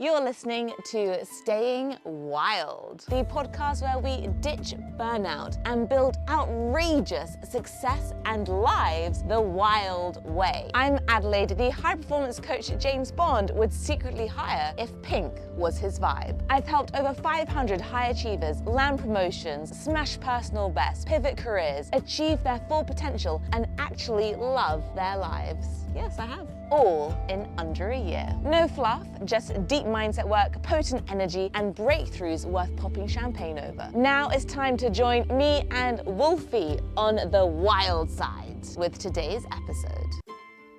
You're listening to Staying Wild, the podcast where we ditch burnout and build outrageous success and lives the wild way. I'm Adelaide, the high-performance coach James Bond would secretly hire if pink was his vibe. I've helped over 500 high achievers land promotions, smash personal bests, pivot careers, achieve their full potential, and actually love their lives. Yes, I have. All in under a year. No fluff, just deep mindset work, potent energy, and breakthroughs worth popping champagne over. Now it's time to join me and Wolfie on the wild side with today's episode.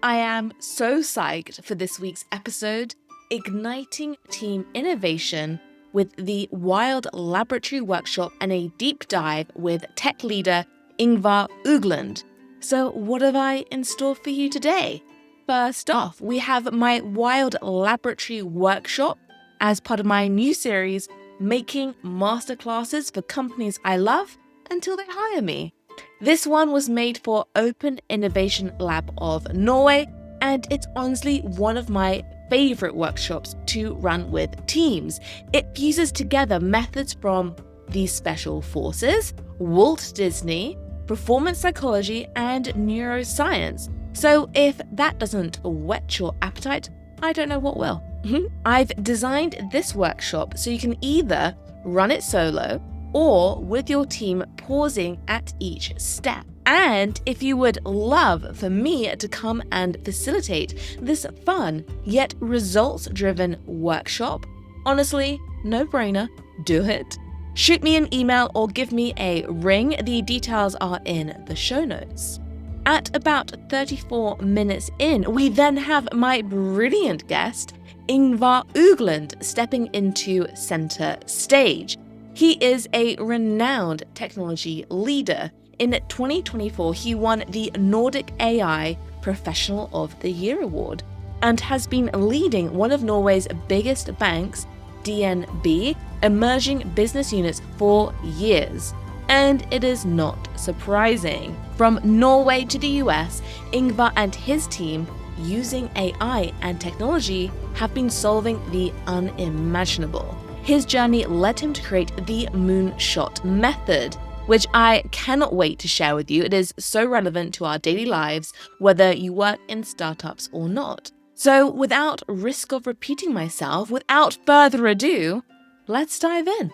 I am so psyched for this week's episode, Igniting Team Innovation with the Wild Laboratory Workshop and a deep dive with tech leader Yngvar Ugland. So what have I in store for you today? First off, we have my Wild Laboratory Workshop as part of my new series, Making Masterclasses for Companies I Love Until They Hire Me. This one was made for Open Innovation Lab of Norway, and it's honestly one of my favorite workshops to run with teams. It fuses together methods from the Special Forces, Walt Disney, performance psychology, and neuroscience. So if that doesn't whet your appetite, I don't know what will. I've designed this workshop so you can either run it solo or with your team pausing at each step. And if you would love for me to come and facilitate this fun yet results-driven workshop, honestly, no brainer, do it. Shoot me an email or give me a ring. The details are in the show notes. At about 34 minutes in, we then have my brilliant guest, Yngvar Ugland, stepping into center stage. He is a renowned technology leader. In 2024, he won the Nordic AI Professional of the Year award and has been leading one of Norway's biggest banks, DNB, emerging business units for years. And it is not surprising. From Norway to the US, Yngvar and his team, using AI and technology, have been solving the unimaginable. His journey led him to create the moonshot method, which I cannot wait to share with you. It is so relevant to our daily lives, whether you work in startups or not. So without risk of repeating myself, without further ado, let's dive in.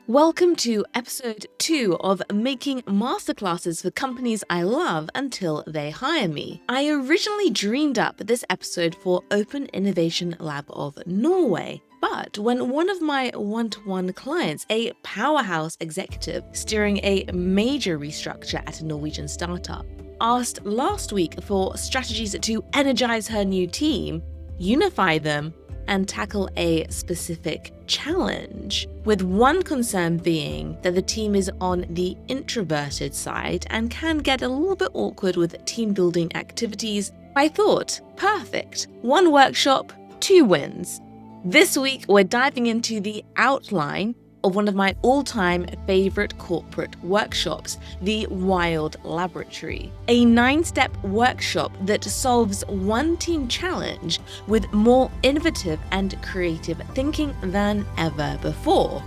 Welcome to episode 2 of Making Masterclasses for Companies I Love Until They Hire Me. I originally dreamed up this episode for Open Innovation Lab of Norway, but when one of my one-to-one clients, a powerhouse executive steering a major restructure at a Norwegian startup, asked last week for strategies to energize her new team, unify them, and tackle a specific challenge, with one concern being that the team is on the introverted side and can get a little bit awkward with team building activities, I thought, perfect. One workshop, 2 wins. This week, we're diving into the outline of one of my all-time favorite corporate workshops, the Wild Laboratory, a 9-step workshop that solves one team challenge with more innovative and creative thinking than ever before.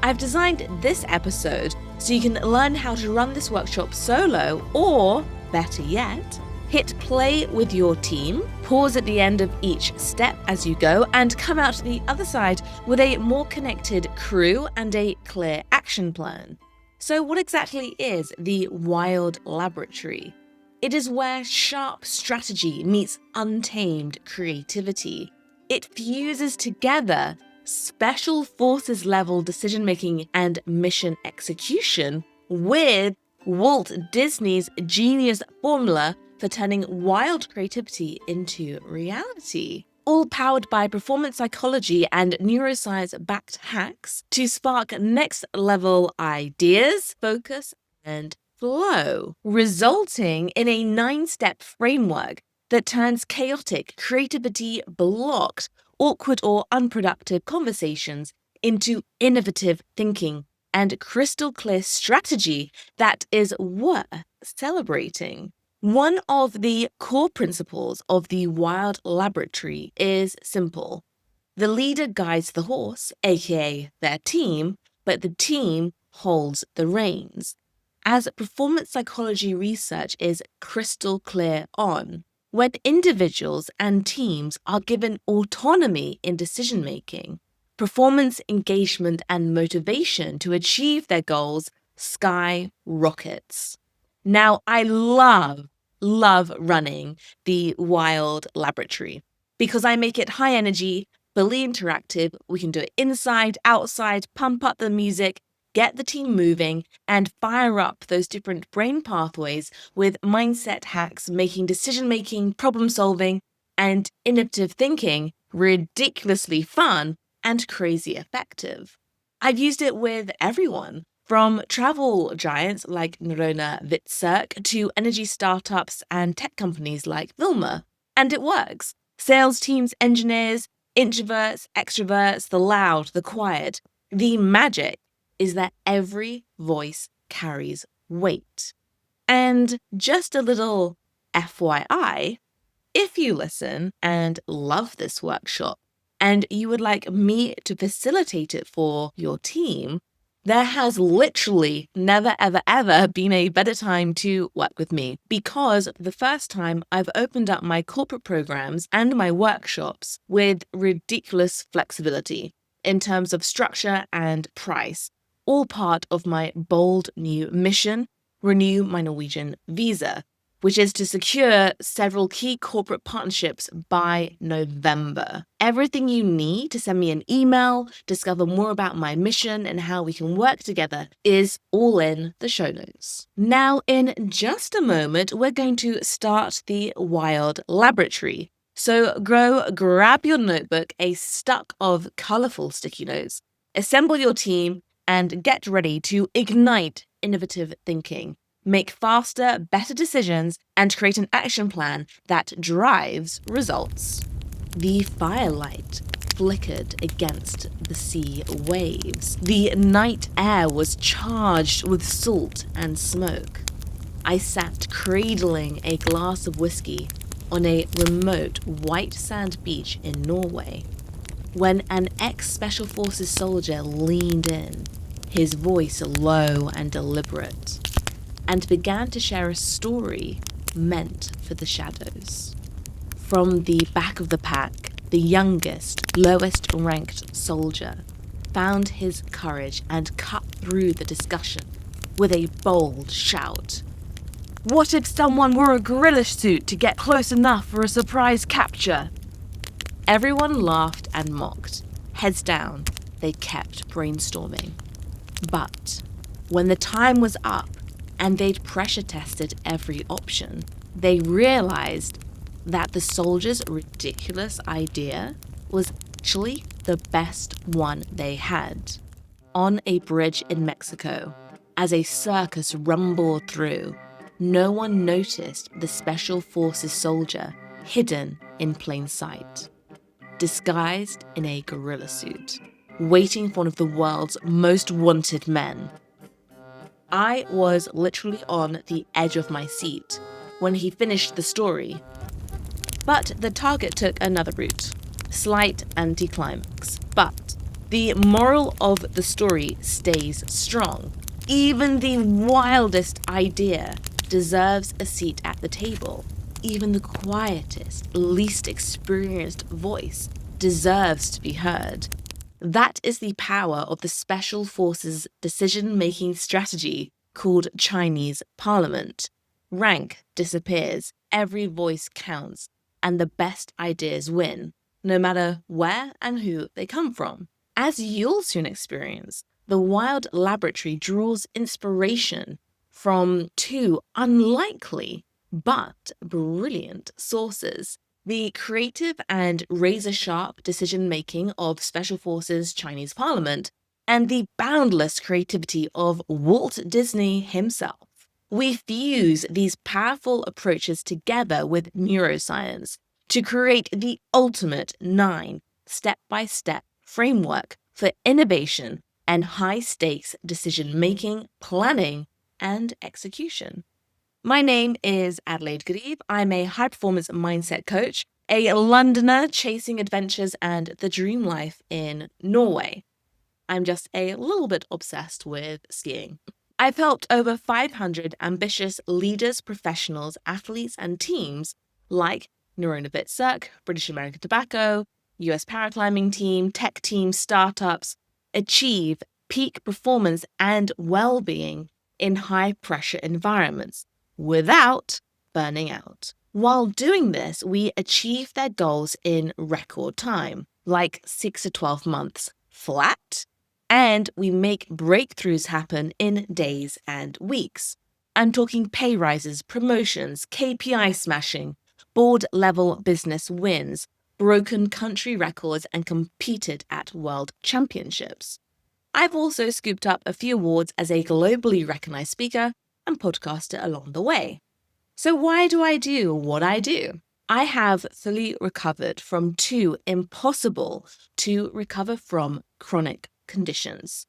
I've designed this episode so you can learn how to run this workshop solo, or better yet, hit play with your team, pause at the end of each step as you go, and come out to the other side with a more connected crew and a clear action plan. So what exactly is the Wild Laboratory? It is where sharp strategy meets untamed creativity. It fuses together special forces level decision-making and mission execution with Walt Disney's genius formula for turning wild creativity into reality. All powered by performance psychology and neuroscience-backed hacks to spark next-level ideas, focus, and flow, resulting in a 9-step framework that turns chaotic, creativity-blocked, awkward or unproductive conversations into innovative thinking and crystal-clear strategy that is worth celebrating. One of the core principles of the Wild Laboratory is simple. The leader guides the horse, aka their team, but the team holds the reins. As performance psychology research is crystal clear on, when individuals and teams are given autonomy in decision making, performance, engagement, and motivation to achieve their goals skyrockets. Now, I love running the Wild Laboratory because I make it high energy, fully interactive. We can do it inside, outside, pump up the music, get the team moving, and fire up those different brain pathways with mindset hacks, making decision-making, problem-solving, and innovative thinking ridiculously fun and crazy effective. I've used it with everyone, from travel giants like Norwegian to energy startups and tech companies like Vilma. And it works. Sales teams, engineers, introverts, extroverts, the loud, the quiet. The magic is that every voice carries weight. And just a little FYI, if you listen and love this workshop and you would like me to facilitate it for your team, there has literally never, ever been a better time to work with me, because for the first time, I've opened up my corporate programs and my workshops with ridiculous flexibility in terms of structure and price, all part of my bold new mission, Renew My Norwegian Visa, which is to secure several key corporate partnerships by November. Everything you need to send me an email, discover more about my mission and how we can work together is all in the show notes. Now, in just a moment, we're going to start the Wild Laboratory. So grab your notebook, a stack of colorful sticky notes, assemble your team, and get ready to ignite innovative thinking. Make faster, better decisions, and create an action plan that drives results. The firelight flickered against the sea waves. The night air was charged with salt and smoke. I sat cradling a glass of whiskey on a remote white sand beach in Norway when an ex-Special Forces soldier leaned in, his voice low and deliberate, and began to share a story meant for the shadows. From the back of the pack, the youngest, lowest ranked soldier found his courage and cut through the discussion with a bold shout. "What if someone wore a gorilla suit to get close enough for a surprise capture?" Everyone laughed and mocked. Heads down, they kept brainstorming. But when the time was up, and they'd pressure tested every option, they realized that the soldier's ridiculous idea was actually the best one they had. On a bridge in Mexico, as a circus rumbled through, no one noticed the Special Forces soldier hidden in plain sight, disguised in a gorilla suit, waiting for one of the world's most wanted men. I was literally on the edge of my seat when he finished the story. But the target took another route, slight anticlimax. But the moral of the story stays strong. Even the wildest idea deserves a seat at the table. Even the quietest, least experienced voice deserves to be heard. That is the power of the Special Forces decision-making strategy called Chinese Parliament. Rank disappears, every voice counts, and the best ideas win, no matter where and who they come from. As you'll soon experience, the Wild Laboratory draws inspiration from two unlikely but brilliant sources: the creative and razor-sharp decision-making of Special Forces Chinese Parliament, and the boundless creativity of Walt Disney himself. We fuse these powerful approaches together with neuroscience to create the ultimate 9 step-by-step framework for innovation and high-stakes decision-making, planning, and execution. My name is Adelaide Grieve. I'm a high-performance mindset coach, a Londoner chasing adventures and the dream life in Norway. I'm just a little bit obsessed with skiing. I've helped over 500 ambitious leaders, professionals, athletes, and teams like Norwegian, British American Tobacco, US Paraclimbing Team, tech teams, startups, achieve peak performance and well-being in high-pressure environments without burning out. While doing this, we achieve their goals in record time, like 6 to 12 months flat, and we make breakthroughs happen in days and weeks. I'm talking pay rises, promotions, KPI smashing, board-level business wins, broken country records, and competed at world championships. I've also scooped up a few awards as a globally recognized speaker and podcaster along the way. So why do I do what I do? I have fully recovered from 2 impossible to recover from chronic conditions.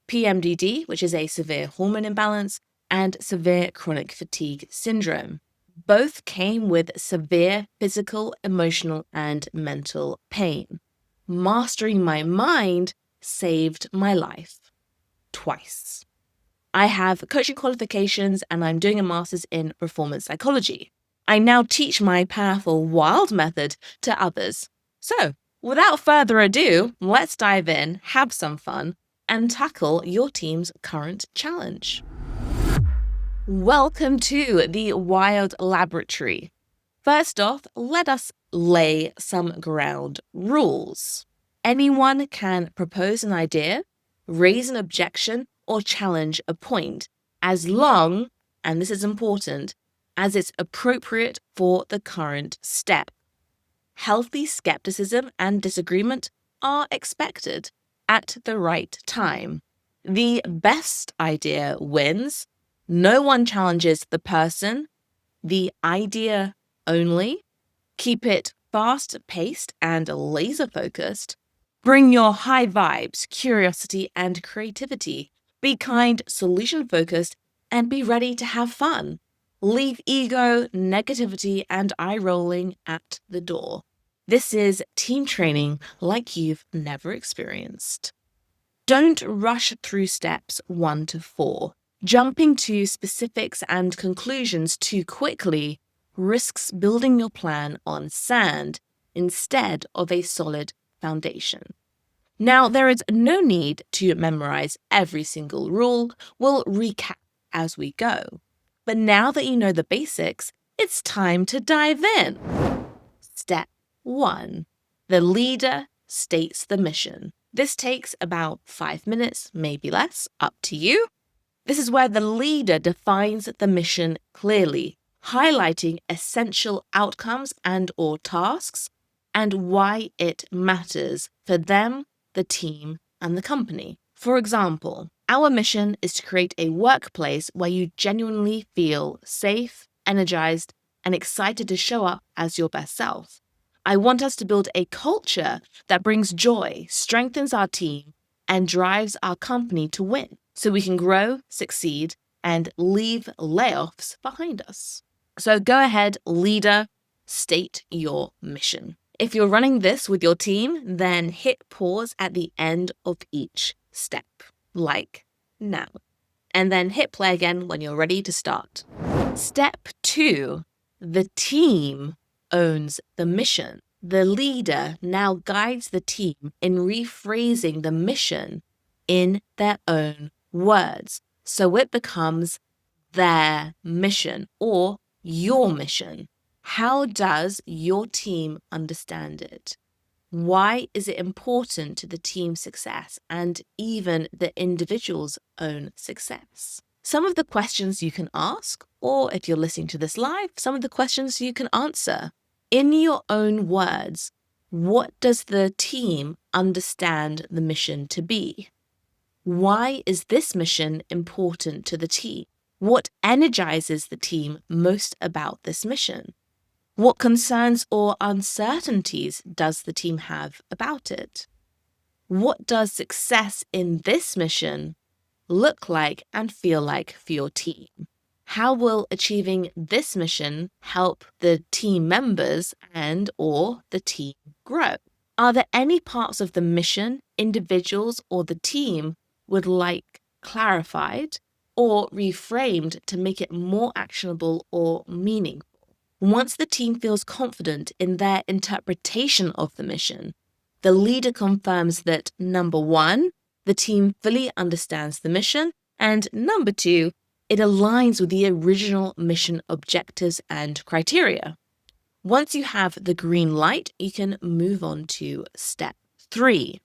PMDD, which is a severe hormone imbalance, and severe chronic fatigue syndrome. Both came with severe physical, emotional, and mental pain. Mastering my mind saved my life twice. I have coaching qualifications and I'm doing a master's in performance psychology. I now teach my powerful wild method to others. So, without further ado, let's dive in, have some fun, and tackle your team's current challenge. Welcome to the Wild Laboratory. First off, let us lay some ground rules. Anyone can propose an idea, raise an objection, or challenge a point, as long, and this is important, as it's appropriate for the current step. Healthy skepticism and disagreement are expected at the right time. The best idea wins. No one challenges the person, the idea only. Keep it fast-paced and laser-focused. Bring your high vibes, curiosity, and creativity. Be kind, solution-focused, and be ready to have fun. Leave ego, negativity, and eye-rolling at the door. This is team training like you've never experienced. Don't rush through steps 1 to 4. Jumping to specifics and conclusions too quickly risks building your plan on sand instead of a solid foundation. Now, there is no need to memorize every single rule. We'll recap as we go. But now that you know the basics, it's time to dive in. Step 1. The leader states the mission. This takes about 5 minutes, maybe less, up to you. This is where the leader defines the mission clearly, highlighting essential outcomes and/or tasks and why it matters for them, the team, and the company. For example, our mission is to create a workplace where you genuinely feel safe, energized, and excited to show up as your best self. I want us to build a culture that brings joy, strengthens our team, and drives our company to win so we can grow, succeed, and leave layoffs behind us. So go ahead, leader, state your mission. If you're running this with your team, then hit pause at the end of each step, like now, and then hit play again when you're ready to start. Step 2, the team owns the mission. The leader now guides the team in rephrasing the mission in their own words, so it becomes their mission or your mission. How does your team understand it? Why is it important to the team's success and even the individual's own success? Some of the questions you can ask, or if you're listening to this live, some of the questions you can answer. In your own words, what does the team understand the mission to be? Why is this mission important to the team? What energizes the team most about this mission? What concerns or uncertainties does the team have about it? What does success in this mission look like and feel like for your team? How will achieving this mission help the team members and/or the team grow? Are there any parts of the mission, individuals, or the team would like clarified or reframed to make it more actionable or meaningful? Once the team feels confident in their interpretation of the mission, the leader confirms that number one, the team fully understands the mission, and number two, it aligns with the original mission objectives and criteria. Once you have the green light, you can move on to step 3.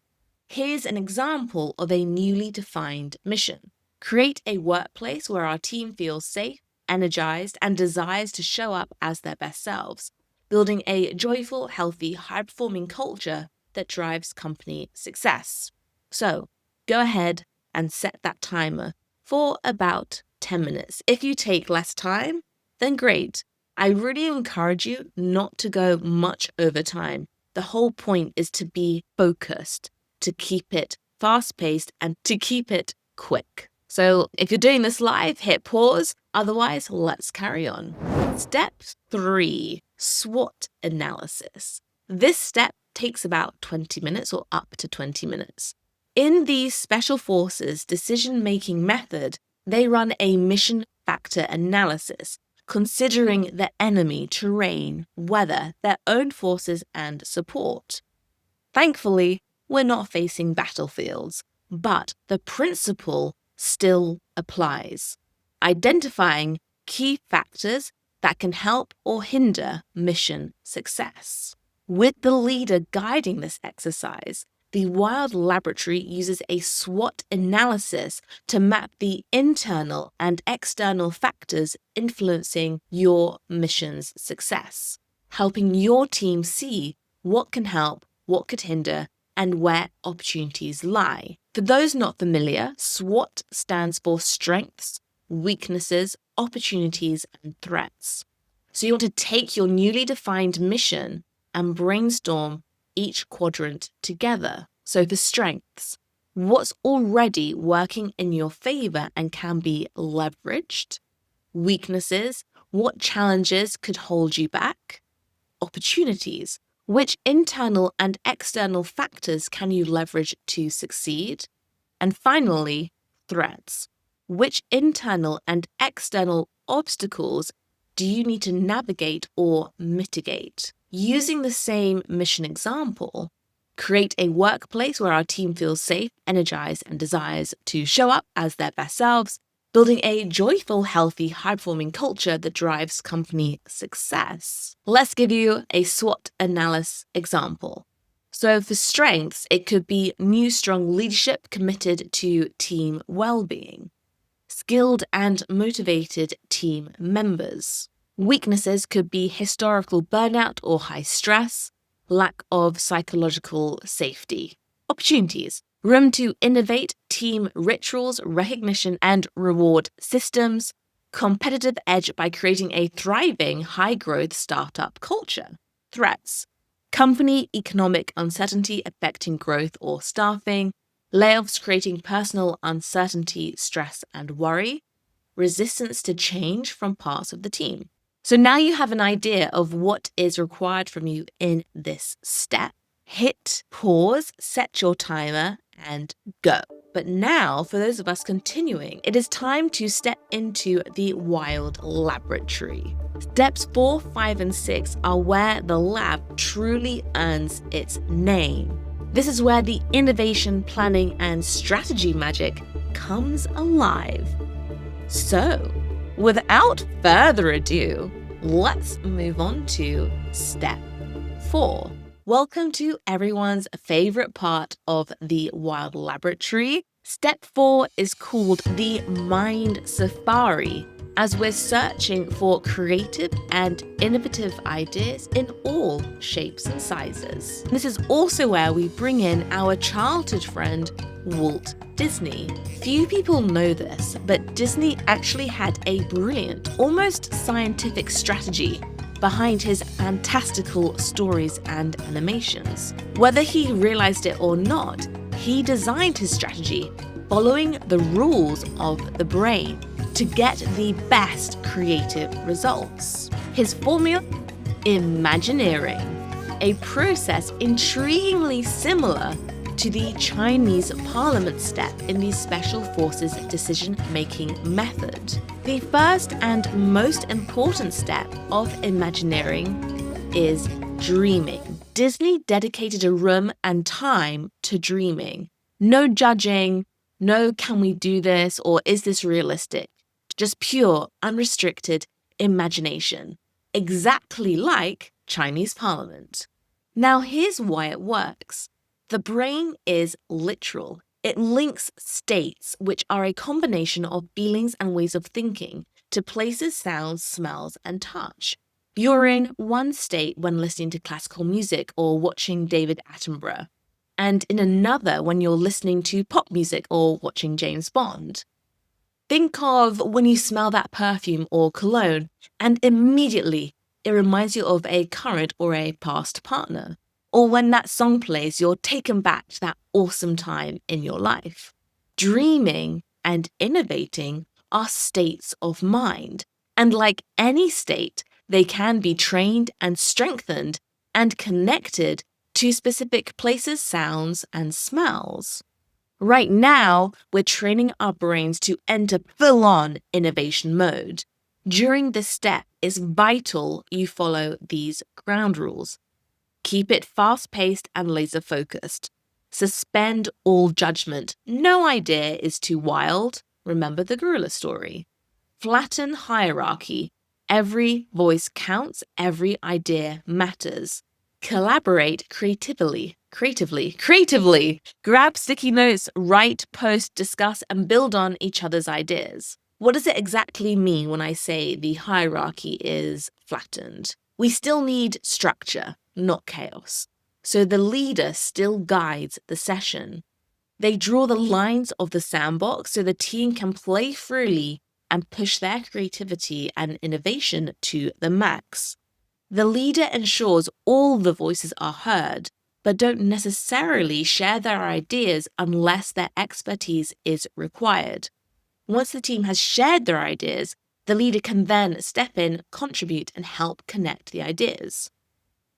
Here's an example of a newly defined mission. Create a workplace where our team feels safe, energized, and desires to show up as their best selves, building a joyful, healthy, high-performing culture that drives company success. So, go ahead and set that timer for about 10 minutes. If you take less time, then great. I really encourage you not to go much over time. The whole point is to be focused, to keep it fast-paced, and to keep it quick. So if you're doing this live, hit pause. Otherwise, let's carry on. Step 3, SWOT analysis. This step takes about 20 minutes or up to 20 minutes. In the Special Forces decision-making method, they run a mission factor analysis, considering the enemy, terrain, weather, their own forces, and support. Thankfully, we're not facing battlefields, but the principle still applies, identifying key factors that can help or hinder mission success. With the leader guiding this exercise, the Wild Laboratory uses a SWOT analysis to map the internal and external factors influencing your mission's success, helping your team see what can help, what could hinder, and where opportunities lie. For those not familiar, SWOT stands for strengths, weaknesses, opportunities, and threats. So you want to take your newly defined mission and brainstorm each quadrant together. So for strengths, what's already working in your favor and can be leveraged? Weaknesses, what challenges could hold you back? Opportunities, which internal and external factors can you leverage to succeed? And finally, threats, which internal and external obstacles do you need to navigate or mitigate? Using the same mission example, create a workplace where our team feels safe, energized, and desires to show up as their best selves, building a joyful, healthy, high-performing culture that drives company success. Let's give you a SWOT analysis example. So for strengths, it could be new, strong leadership committed to team well-being, skilled and motivated team members. Weaknesses could be historical burnout or high stress, lack of psychological safety. Opportunities, room to innovate team rituals, recognition, and reward systems. Competitive edge by creating a thriving, high-growth startup culture. Threats, company economic uncertainty affecting growth or staffing. Layoffs creating personal uncertainty, stress, and worry. Resistance to change from parts of the team. So now you have an idea of what is required from you in this step. Hit pause, set your timer, and go. But now, for those of us continuing, it is time to step into the Wild Laboratory. Steps 4, 5, and 6 are where the lab truly earns its name. This is where the innovation, planning, and strategy magic comes alive. So, without further ado, let's move on to step 4. Welcome to everyone's favorite part of the Wild Laboratory. Step 4 is called the Mind Safari, as we're searching for creative and innovative ideas in all shapes and sizes. This is also where we bring in our childhood friend, Walt Disney. Few people know this, but Disney actually had a brilliant, almost scientific strategy behind his fantastical stories and animations. Whether he realized it or not, he designed his strategy following the rules of the brain. to get the best creative results. His formula? Imagineering, a process intriguingly similar to the Chinese Parliament step in the Special Forces decision-making method. The first and most important step of Imagineering is dreaming. Disney dedicated a room and time to dreaming. No judging, no can we do this or is this realistic? Just pure, unrestricted imagination. Exactly like Chinese Parliament. Now here's why it works. The brain is literal. It links states, which are a combination of feelings and ways of thinking, to places, sounds, smells, and touch. You're in one state when listening to classical music or watching David Attenborough, and in another when you're listening to pop music or watching James Bond. Think of when you smell that perfume or cologne, and immediately it reminds you of a current or a past partner. Or when that song plays, you're taken back to that awesome time in your life. Dreaming and innovating are states of mind. And like any state, they can be trained and strengthened and connected to specific places, sounds, and smells. Right now, we're training our brains to enter full-on innovation mode. During this step, it's vital you follow these ground rules. Keep it fast-paced and laser-focused. Suspend all judgment. No idea is too wild. Remember the gorilla story. Flatten hierarchy. Every voice counts. Every idea matters. Collaborate creatively. Grab sticky notes, write, post, discuss, and build on each other's ideas. What does it exactly mean when I say the hierarchy is flattened? We still need structure, not chaos. So the leader still guides the session. They draw the lines of the sandbox so the team can play freely and push their creativity and innovation to the max. The leader ensures all the voices are heard, but don't necessarily share their ideas unless their expertise is required. Once the team has shared their ideas, the leader can then step in, contribute, and help connect the ideas.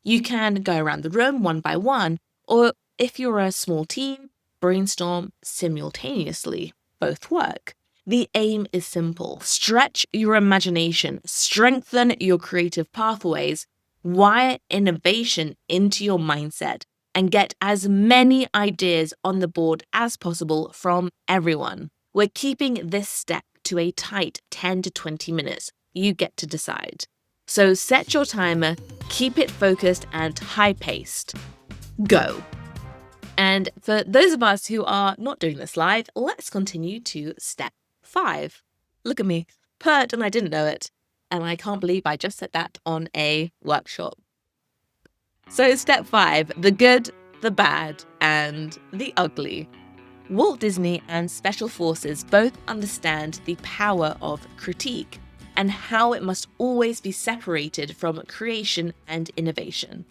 You can go around the room one by one, or if you're a small team, brainstorm simultaneously. Both work. The aim is simple. Stretch your imagination, strengthen your creative pathways, wire innovation into your mindset, and get as many ideas on the board as possible from everyone. We're keeping this step to a tight 10 to 20 minutes. You get to decide. So set your timer, keep it focused and high-paced. Go. And for those of us who are not doing this live, let's continue to step 5. Look at me, pert, and I didn't know it. And I can't believe I just said that on a workshop. So step 5, the good, the bad, and the ugly. Walt Disney and Special Forces both understand the power of critique and how it must always be separated from creation and innovation.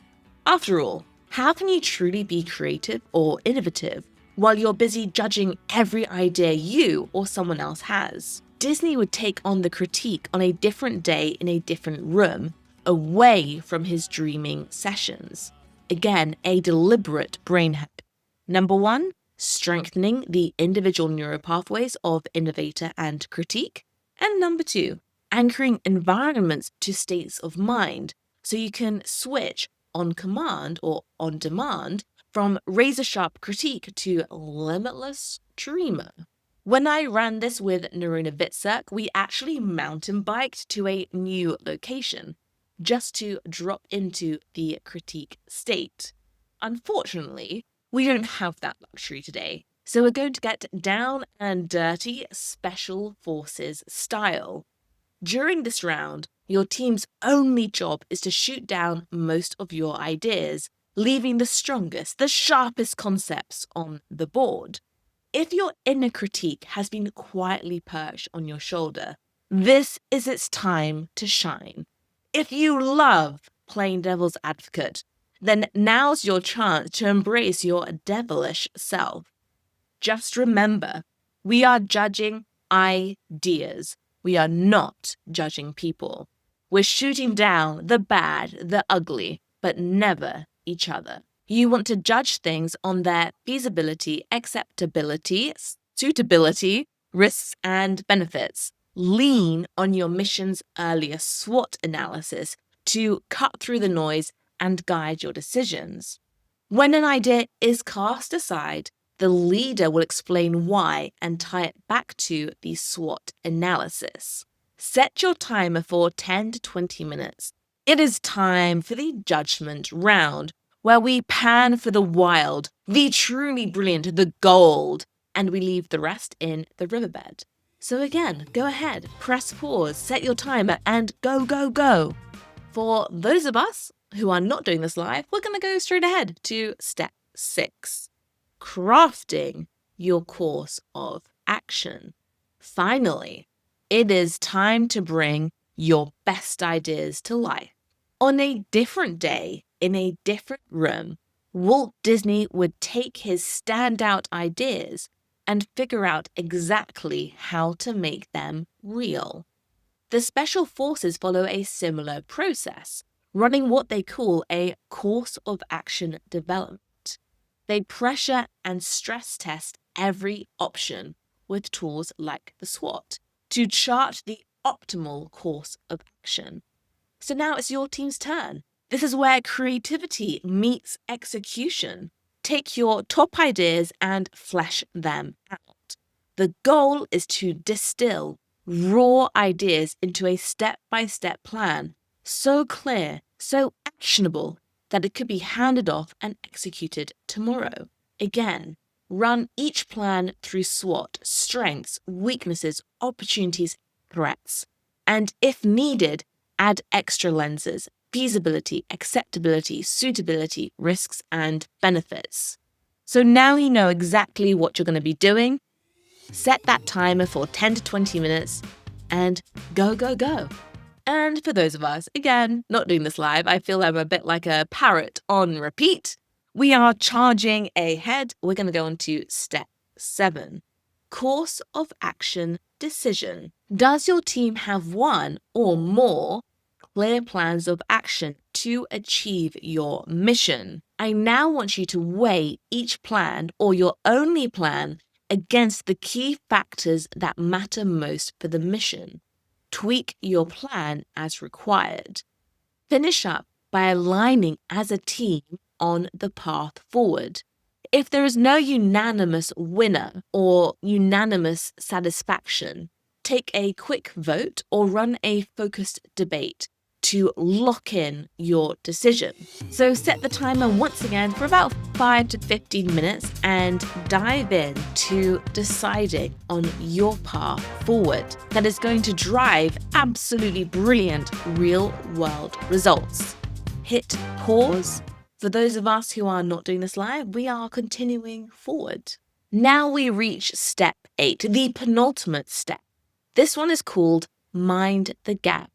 After all, how can you truly be creative or innovative while you're busy judging every idea you or someone else has? Disney would take on the critique on a different day in a different room, away from his dreaming sessions. Again, a deliberate brain hack. Number 1, strengthening the individual neuropathways of innovator and critique. And number 2, anchoring environments to states of mind so you can switch on command or on demand from razor-sharp critique to limitless dreamer. When I ran this with Naruna Vitsak, we actually mountain biked to a new location just to drop into the critique state. Unfortunately, we don't have that luxury today, so we're going to get down and dirty Special Forces style. During this round, your team's only job is to shoot down most of your ideas, leaving the strongest, the sharpest concepts on the board. If your inner critique has been quietly perched on your shoulder, this is its time to shine. If you love playing devil's advocate, then now's your chance to embrace your devilish self. Just remember, we are judging ideas, we are not judging people. We're shooting down the bad, the ugly, but never each other. You want to judge things on their feasibility, acceptability, suitability, risks, and benefits. Lean on your mission's earlier SWOT analysis to cut through the noise and guide your decisions. When an idea is cast aside, the leader will explain why and tie it back to the SWOT analysis. Set your timer for 10 to 20 minutes. It is time for the judgment round, where we pan for the wild, the truly brilliant, the gold, and we leave the rest in the riverbed. So again, go ahead, press pause, set your timer, and go, go, go. For those of us who are not doing this live, we're going to go straight ahead to step 6, crafting your course of action. Finally, it is time to bring your best ideas to life. On a different day, in a different room, Walt Disney would take his standout ideas and figure out exactly how to make them real. The special forces follow a similar process, running what they call a course of action development. They pressure and stress test every option with tools like the SWOT to chart the optimal course of action. So now it's your team's turn. This is where creativity meets execution. Take your top ideas and flesh them out. The goal is to distill raw ideas into a step-by-step plan, so clear, so actionable, that it could be handed off and executed tomorrow. Again, run each plan through SWOT, strengths, weaknesses, opportunities, threats, and if needed, add extra lenses, feasibility, acceptability, suitability, risks, and benefits. So now you know exactly what you're going to be doing. Set that timer for 10 to 20 minutes and go, go, go. And for those of us, again, not doing this live, I feel I'm a bit like a parrot on repeat. We are charging ahead. We're going to go on to step 7, course of action decision. Does your team have one or more clear plans of action to achieve your mission? I now want you to weigh each plan or your only plan against the key factors that matter most for the mission. Tweak your plan as required. Finish up by aligning as a team on the path forward. If there is no unanimous winner or unanimous satisfaction, take a quick vote or run a focused debate to lock in your decision. So set the timer once again for about 5 to 15 minutes and dive in to deciding on your path forward that is going to drive absolutely brilliant real-world results. Hit pause. For those of us who are not doing this live, we are continuing forward. Now we reach step 8, the penultimate step. This one is called Mind the Gap.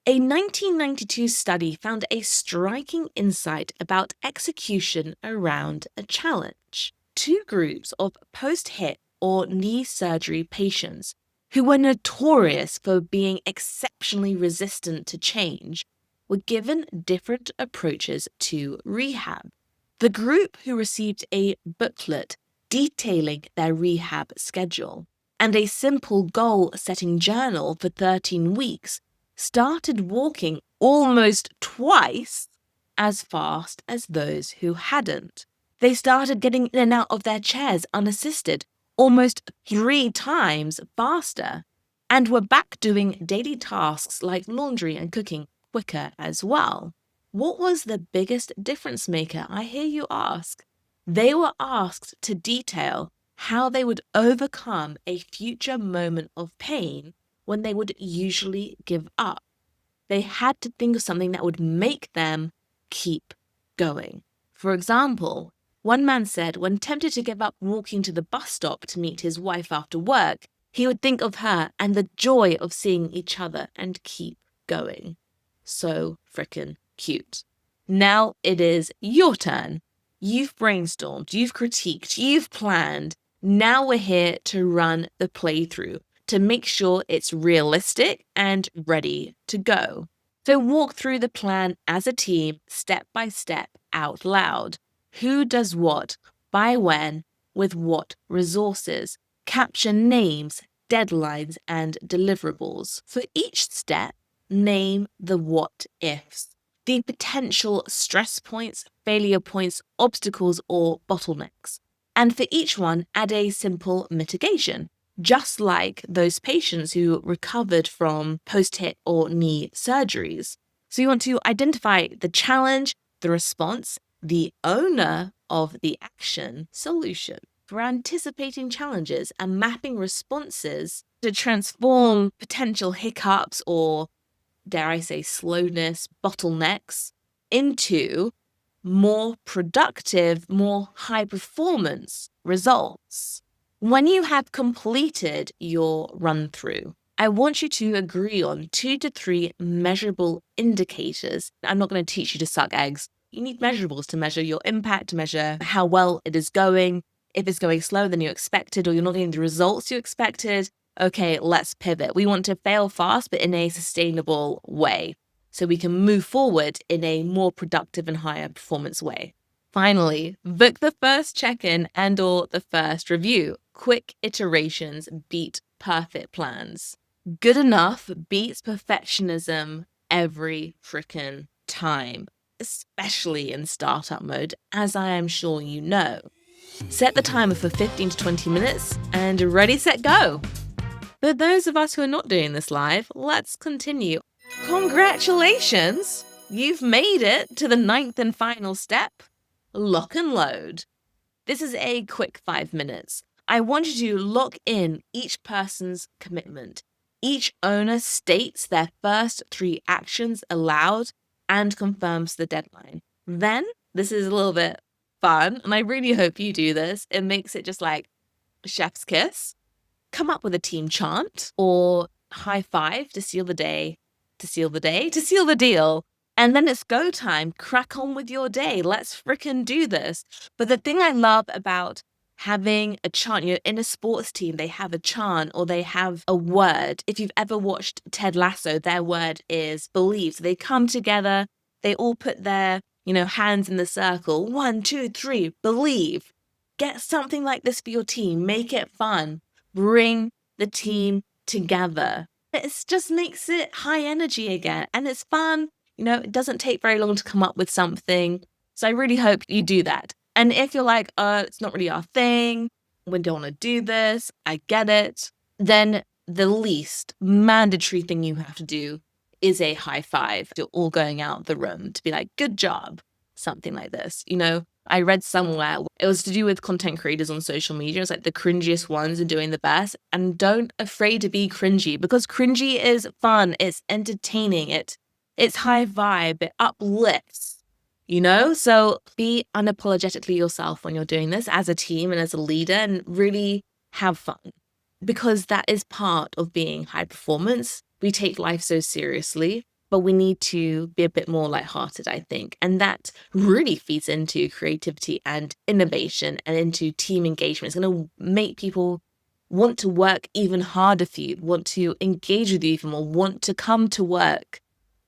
A 1992 study found a striking insight about execution around a challenge. 2 groups of post-hip or knee surgery patients who were notorious for being exceptionally resistant to change were given different approaches to rehab. The group who received a booklet detailing their rehab schedule and a simple goal-setting journal for 13 weeks started walking almost twice as fast as those who hadn't. They started getting in and out of their chairs unassisted almost 3 times faster and were back doing daily tasks like laundry and cooking quicker as well. What was the biggest difference maker, I hear you ask? They were asked to detail how they would overcome a future moment of pain when they would usually give up. They had to think of something that would make them keep going. For example, one man said when tempted to give up walking to the bus stop to meet his wife after work, he would think of her and the joy of seeing each other and keep going. So frickin' cute. Now it is your turn. You've brainstormed, you've critiqued, you've planned. Now we're here to run the playthrough, to make sure it's realistic and ready to go. So walk through the plan as a team, step by step, out loud. Who does what, by when, with what resources. Capture names, deadlines, and deliverables. For each step, name the what ifs, the potential stress points, failure points, obstacles, or bottlenecks. And for each one, add a simple mitigation, just like those patients who recovered from post-hip or knee surgeries. So you want to identify the challenge, the response, the owner of the action, solution. For anticipating challenges and mapping responses to transform potential hiccups or, dare I say, slowness, bottlenecks into more productive, more high performance results. When you have completed your run through, I want you to agree on 2 to 3 measurable indicators. I'm not going to teach you to suck eggs. You need measurables to measure your impact, to measure how well it is going. If it's going slower than you expected or you're not getting the results you expected, okay, let's pivot. We want to fail fast, but in a sustainable way, so we can move forward in a more productive and higher performance way. Finally, book the first check-in and/or the first review. Quick iterations beat perfect plans. Good enough beats perfectionism every frickin' time, especially in startup mode, as I am sure you know. Set the timer for 15 to 20 minutes and ready, set, go. For those of us who are not doing this live, let's continue. Congratulations! You've made it to the 9th and final step. Lock and load. This is a quick 5 minutes. I want you to lock in each person's commitment. Each owner states their first 3 actions aloud and confirms the deadline. Then, this is a little bit fun, and I really hope you do this. It makes it just like chef's kiss. Come up with a team chant or high five to seal the day, to seal the day, to seal the deal. And then it's go time. Crack on with your day. Let's frickin' do this. But the thing I love about having a chant, in a sports team, they have a chant or they have a word. If you've ever watched Ted Lasso, their word is believe. So they come together, they all put their, hands in the circle. 1, 2, 3, believe. Get something like this for your team. Make it fun. Bring the team together. It just makes it high energy again. And it's fun. It doesn't take very long to come up with something. So I really hope you do that. And if you're like, it's not really our thing, we don't want to do this, I get it, then the least mandatory thing you have to do is a high five. You're all going out the room to be like, good job, something like this. I read somewhere, it was to do with content creators on social media. It's like the cringiest ones are doing the best. And don't afraid to be cringy, because cringy is fun. It's entertaining. It's high vibe. It uplifts, So be unapologetically yourself when you're doing this as a team and as a leader, and really have fun, because that is part of being high performance. We take life so seriously, but we need to be a bit more lighthearted, I think. And that really feeds into creativity and innovation and into team engagement. It's going to make people want to work even harder for you, want to engage with you even more, want to come to work.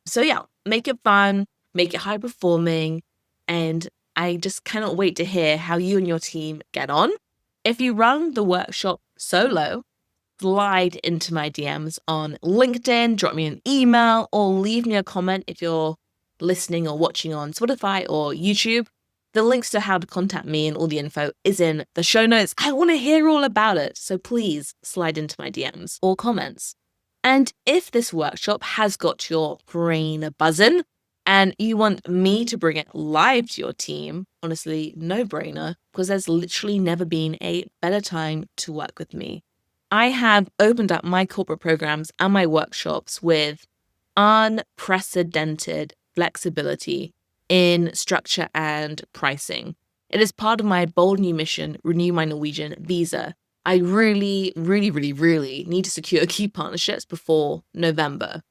So yeah, make it fun, make it high performing. And I just cannot wait to hear how you and your team get on. If you run the workshop solo, slide into my DMs on LinkedIn, drop me an email, or leave me a comment if you're listening or watching on Spotify or YouTube. The links to how to contact me and all the info is in the show notes. I want to hear all about it. So please slide into my DMs or comments. And if this workshop has got your brain buzzing and you want me to bring it live to your team, honestly, no brainer, because there's literally never been a better time to work with me. I have opened up my corporate programs and my workshops with unprecedented flexibility in structure and pricing. It is part of my bold new mission, renew my Norwegian visa. I really, really, really, really need to secure key partnerships before November.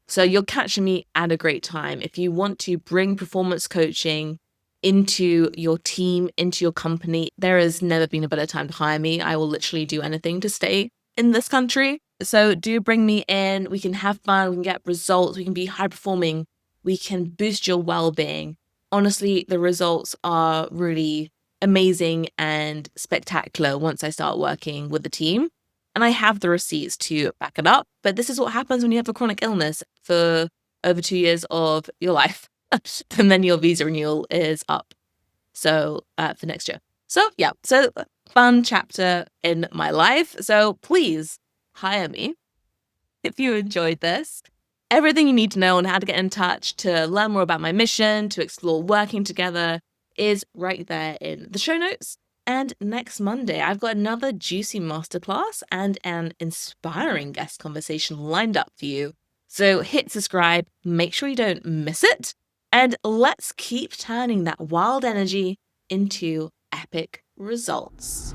So you're catching me at a great time. If you want to bring performance coaching into your team, into your company, there has never been a better time to hire me. I will literally do anything to stay in this country. So do bring me in. We can have fun. We can get results. We can be high performing. We can boost your well-being. Honestly, the results are really amazing and spectacular once I start working with the team. And I have the receipts to back it up. But this is what happens when you have a chronic illness for over 2 years of your life. And then your visa renewal is up. So for next year. So yeah, so fun chapter in my life. So please hire me if you enjoyed this. Everything you need to know on how to get in touch, to learn more about my mission, to explore working together is right there in the show notes. And next Monday, I've got another juicy masterclass and an inspiring guest conversation lined up for you. So hit subscribe, make sure you don't miss it, and let's keep turning that wild energy into epic results.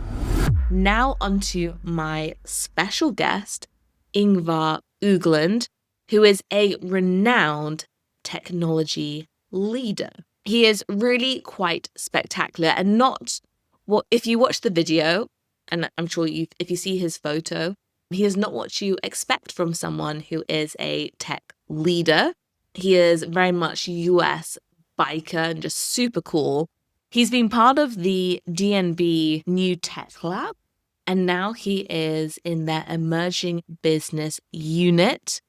Now onto my special guest, Yngvar Ugland, who is a renowned technology leader. He is really quite spectacular, and not what if you watch the video, and I'm sure if you see his photo, he is not what you expect from someone who is a tech leader. He is very much US biker and just super cool. He's been part of the DNB New Tech Lab, and now he is in their emerging business unit.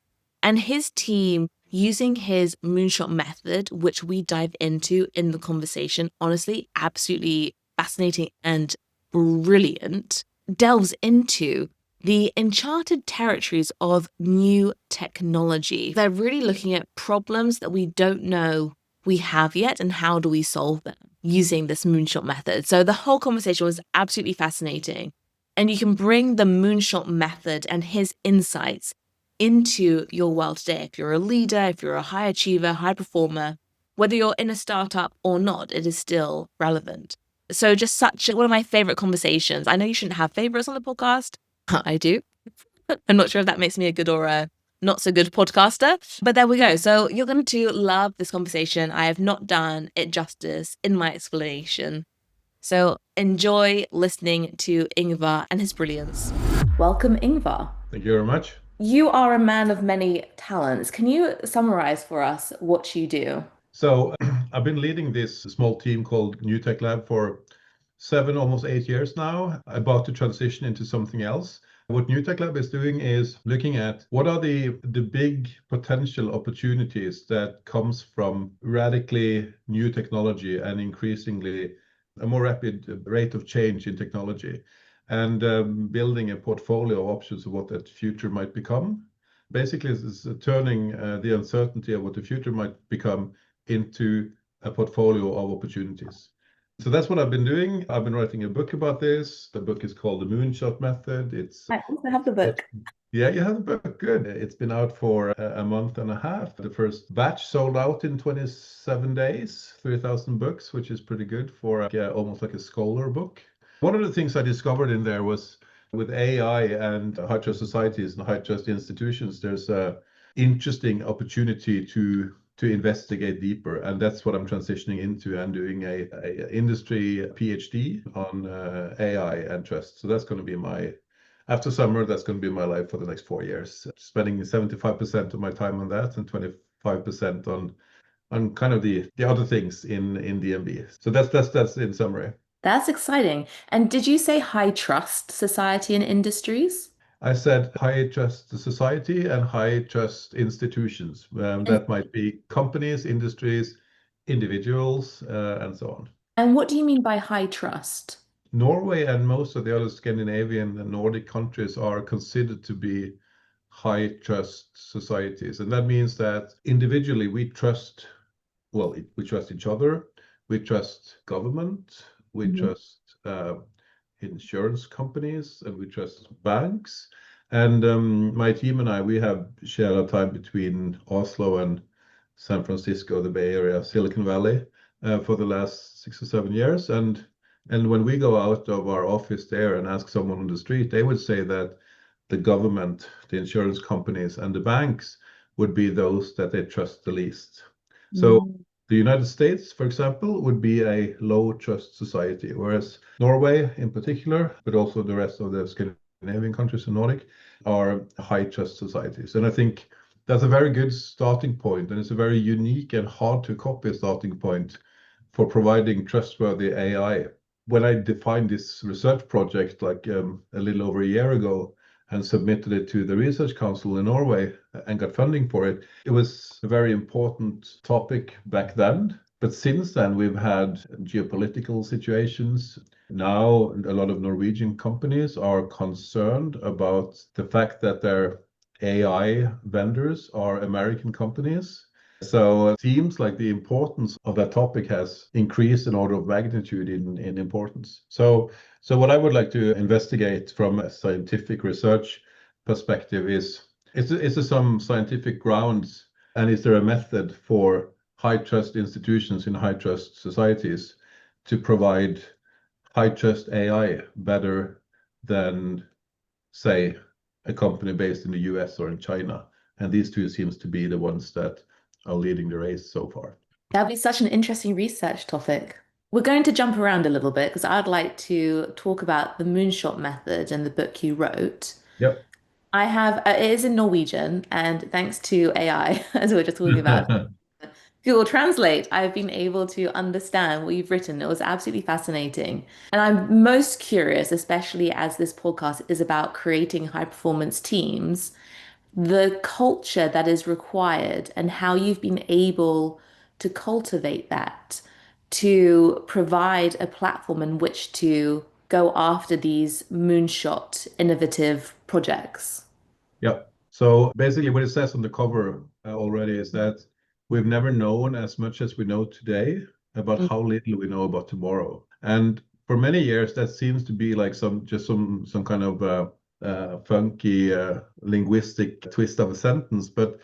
And his team, using his moonshot method, which we dive into in the conversation, honestly, absolutely fascinating and brilliant, delves into the uncharted territories of new technology. They're really looking at problems that we don't know we have yet and how do we solve them using this moonshot method. So the whole conversation was absolutely fascinating. And you can bring the moonshot method and his insights into your world today. If you're a leader, if you're a high achiever, high performer, whether you're in a startup or not, it is still relevant. So just such one of my favorite conversations. I know you shouldn't have favorites on the podcast. I do. I'm not sure if that makes me a good or a not so good podcaster, but there we go. So you're going to love this conversation. I have not done it justice in my explanation. So enjoy listening to Yngvar and his brilliance. Welcome, Yngvar. Thank you very much. You are a man of many talents. Can you summarize for us what you do? So I've been leading this small team called New Tech Lab for 7, almost 8 years now, about to transition into something else. What New Tech Lab is doing is looking at what are the big potential opportunities that comes from radically new technology and increasingly a more rapid rate of change in technology, and building a portfolio of options of what that future might become. Basically, it's turning the uncertainty of what the future might become into a portfolio of opportunities. So that's what I've been doing. I've been writing a book about this. The book is called The Moonshot Method. I also have the book. Yeah, you have the book. Good. It's been out for a month and a half. The first batch sold out in 27 days, 3,000 books, which is pretty good for almost like a scholar book. One of the things I discovered in there was with AI and high trust societies and high trust institutions, there's a interesting opportunity to investigate deeper, and that's what I'm transitioning into. I'm doing a industry PhD on AI and trust. So that's going to be after summer, that's going to be my life for the next 4 years, spending 75% of my time on that and 25% on kind of the other things in DNB. So that's in summary. That's exciting. And did you say high trust society and industries? I said high trust society and high trust institutions. That might be companies, industries, individuals, and so on. And what do you mean by high trust? Norway and most of the other Scandinavian and Nordic countries are considered to be high trust societies. And that means that individually we trust, well, we trust each other, we trust government, we trust insurance companies, and we trust banks. And my team and I, we have shared our time between Oslo and San Francisco, the Bay Area, Silicon Valley, for the last 6 or 7 years. And when we go out of our office there and ask someone on the street, they would say that the government, the insurance companies, and the banks would be those that they trust the least. So the United States, for example, would be a low trust society, whereas Norway in particular, but also the rest of the Scandinavian countries and Nordic, are high trust societies. And I think that's a very good starting point, and it's a very unique and hard to copy starting point for providing trustworthy AI. When I defined this research project like a little over a year ago and submitted it to the Research Council in Norway and got funding for it, it was a very important topic back then. But since then, we've had geopolitical situations. Now, a lot of Norwegian companies are concerned about the fact that their AI vendors are American companies. So it seems like the importance of that topic has increased in order of magnitude in importance. So what I would like to investigate from a scientific research perspective is there some scientific grounds, and is there a method for high trust institutions in high trust societies to provide high trust AI better than, say, a company based in the US or in China? And these two seems to be the ones that are leading the race so far. That'd be such an interesting research topic. We're going to jump around a little bit because I'd like to talk about the moonshot method and the book you wrote. Yep. I have, it is in Norwegian, and thanks to AI, as we were just talking about, Google Translate, I've been able to understand what you've written. It was absolutely fascinating. And I'm most curious, especially as this podcast is about creating high performance teams, the culture that is required and how you've been able to cultivate that to provide a platform in which to go after these moonshot innovative projects. Yep. So basically, what it says on the cover already is that we've never known as much as we know today about how little we know about tomorrow. And for many years, that seems to be like some kind of funky linguistic twist of a sentence. But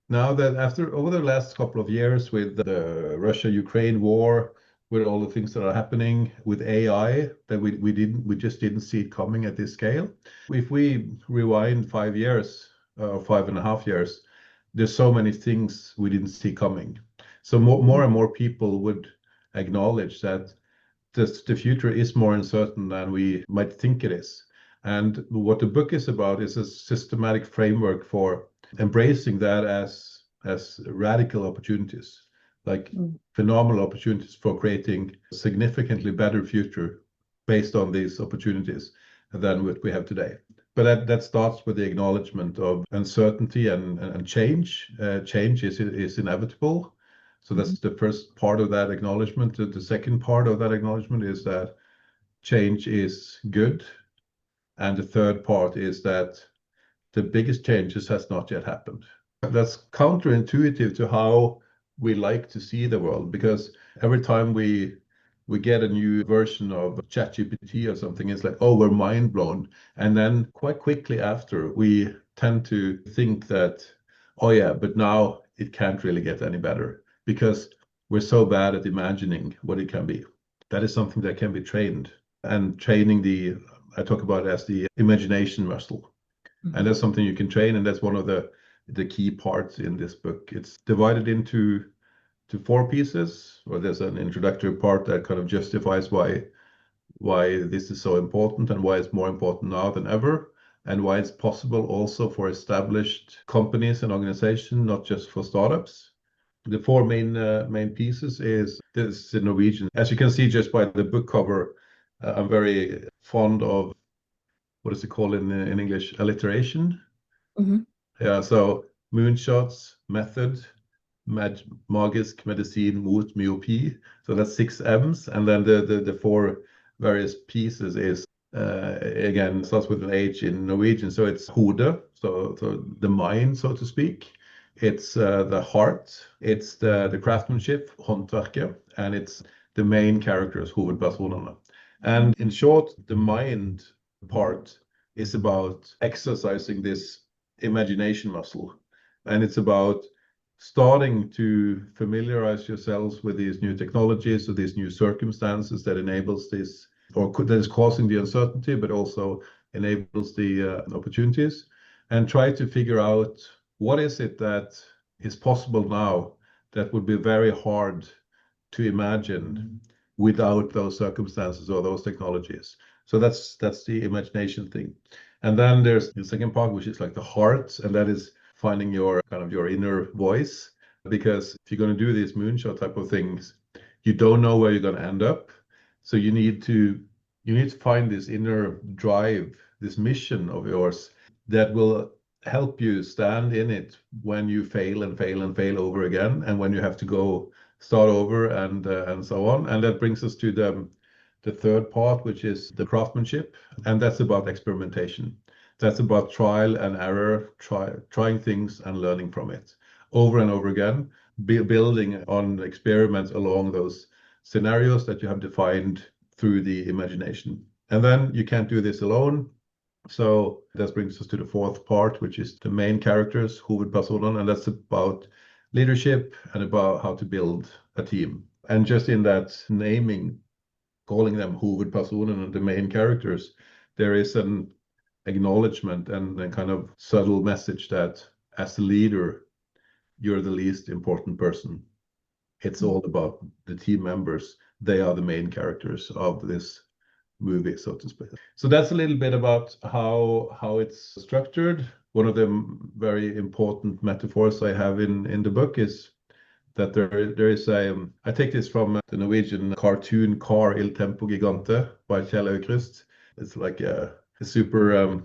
now that over the last couple of years with the Russia-Ukraine war, with all the things that are happening with AI, that we just didn't see it coming at this scale. If we rewind 5 years or 5.5 years, there's so many things we didn't see coming. So more and more people would acknowledge that the future is more uncertain than we might think it is. And what the book is about is a systematic framework for embracing that as radical opportunities, like phenomenal opportunities for creating a significantly better future based on these opportunities than what we have today. But that starts with the acknowledgement of uncertainty and change. Change is inevitable. So that's the first part of that acknowledgement. The second part of that acknowledgement is that change is good. And the third part is that the biggest changes has not yet happened. That's counterintuitive to how we like to see the world, because every time we get a new version of ChatGPT or something, it's like, oh, we're mind blown. And then quite quickly after, we tend to think that, oh yeah, but now it can't really get any better because we're so bad at imagining what it can be. That is something that can be trained, and training I talk about it as the imagination muscle. And that's something you can train, and that's one of the key parts in this book. It's divided into 4 pieces, where there's an introductory part that kind of justifies why this is so important and why it's more important now than ever, and why it's possible also for established companies and organizations, not just for startups. The 4 main pieces is this in Norwegian. As you can see just by the book cover, I'm very fond of, what is it called in English? Alliteration. Yeah, so moonshots, method, magisk, medisin, mot, myopy. So that's 6 M's. And then the 4 various pieces is, again, starts with an H in Norwegian. So it's hode, so the mind, so to speak. It's the heart. It's the craftsmanship, håndverket, and it's the main characters, hovedpersonene. And in short, the mind part is about exercising this imagination muscle. And it's about starting to familiarize yourselves with these new technologies or these new circumstances that enables this, or that is causing the uncertainty, but also enables the opportunities, and try to figure out what is it that is possible now that would be very hard to imagine without those circumstances or those technologies. So that's the imagination thing. And then there's the second part, which is like the heart, and that is finding your kind of your inner voice. Because if you're going to do these moonshot type of things, you don't know where you're going to end up. So you need to find this inner drive, this mission of yours that will help you stand in it when you fail and fail and fail over again, and when you have to go start over and so on. And that brings us to the third part, which is the craftsmanship, and that's about experimentation. That's about trial and error, trying things and learning from it over and over again, building on experiments along those scenarios that you have defined through the imagination. And then you can't do this alone. So that brings us to the fourth part, which is the main characters, hovedpersonen, and that's about leadership and about how to build a team. And just in that naming, calling them hovedpersonen and the main characters, there is an acknowledgement and a kind of subtle message that as a leader, you're the least important person. It's all about the team members. They are the main characters of this movie, so to speak. So that's a little bit about how it's structured. One of the very important metaphors I have in the book is that there is I take this from the Norwegian cartoon car Il Tempo Gigante by Kjell Aukrust. It's like a super